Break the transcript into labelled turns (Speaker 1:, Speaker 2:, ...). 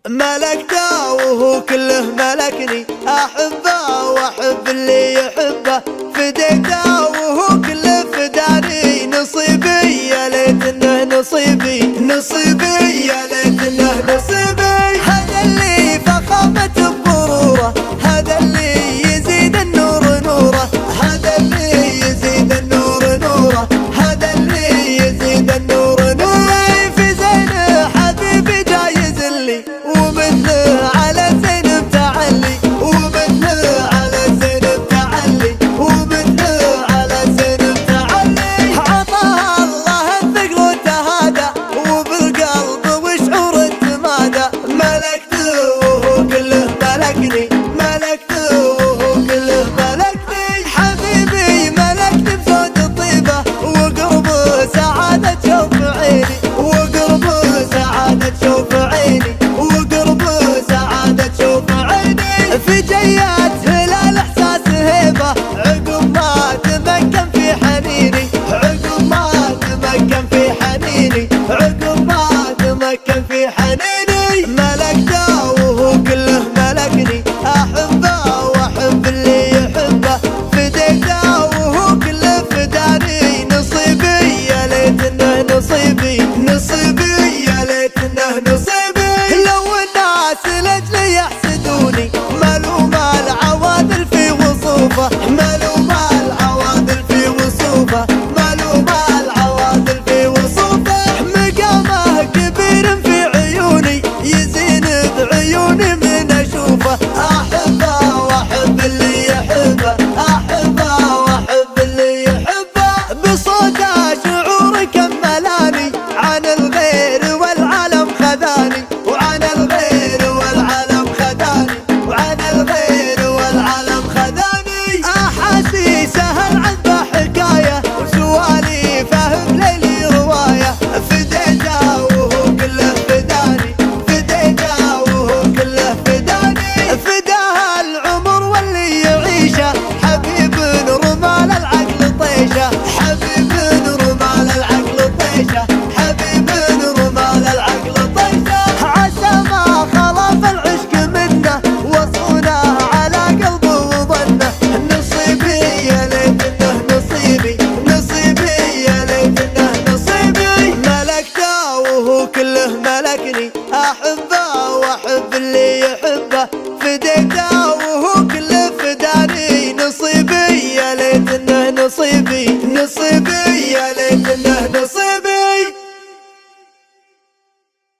Speaker 1: ملكته وهو كله ملكني، أحبه وأحب اللي يحبه، فديته وهو كله فداني، نصيبي يا ليت انه نصيبي يا ليت انه نصيبي. هذا اللي فخامة بغروره، هذا اللي يزيد النور نوره، هذا اللي يزيد النور نوره، هذا اللي يزيد النور نوره. في زين حبيبي جايز لي، ومثله على زين تعلي، ومثله على زين تعلي، ومثله على زين تعلي. عطاه الله الثقل والتهادى، وبالقلب وشعور التمادى، ملكته وهو كله ملكني، ملكته وهو كله ملكني. حبيبي ملكني بصوت الطيبة، وقربه سعادة شوف عيني، وقربه سعادة شوف عيني، وقربه سعادة شوف عيني. في جيات هلال احساس هيبة، عقب ما تمكن في حنيني، عقب ما تمكن في حنيني، عقب ما تمكن في حنيني. ملكته وهو كله ملكني، أحبه وأحب اللي يحبه، فديته وهو كله فداني، نصيبي يا ليت انه نصيبي يا ليت انه نصيبي. لو الناس لاجلي يحسدوني، ملوم العواذل في وصوفه، ملوم العواذل في وصوفه، ملوم العواذل في وصوفه. مقامه كبير في عيوني، يزين بعيوني من اشوفه، احبه واحب اللي يحبه، احبه واحب اللي يحبه. بصوته شعور كملاني، عن الغير والعالم خذاني، وعن الغير والعالم خذاني، وعن الغير والعالم خذاني. احاسيسه العذبه حكايه، وسوالي فهم ليلي روايه، فديته وهو كله فداني، فديته وهو كله فداني. فداه العمر واللي يعيشه، حبيب رمال العقل طيشه، حبيب رمال العقل طيشه، حبيب رمال العقل طيشه. عسى ما خلاف العشق منه، وصونه على قلبه وظنه، نصيبي يا ليت انه نصيبي يا ليت انه نصيبي. ملكته وهو كله ملكني، أحبه وأحب اللي يحبه، فديته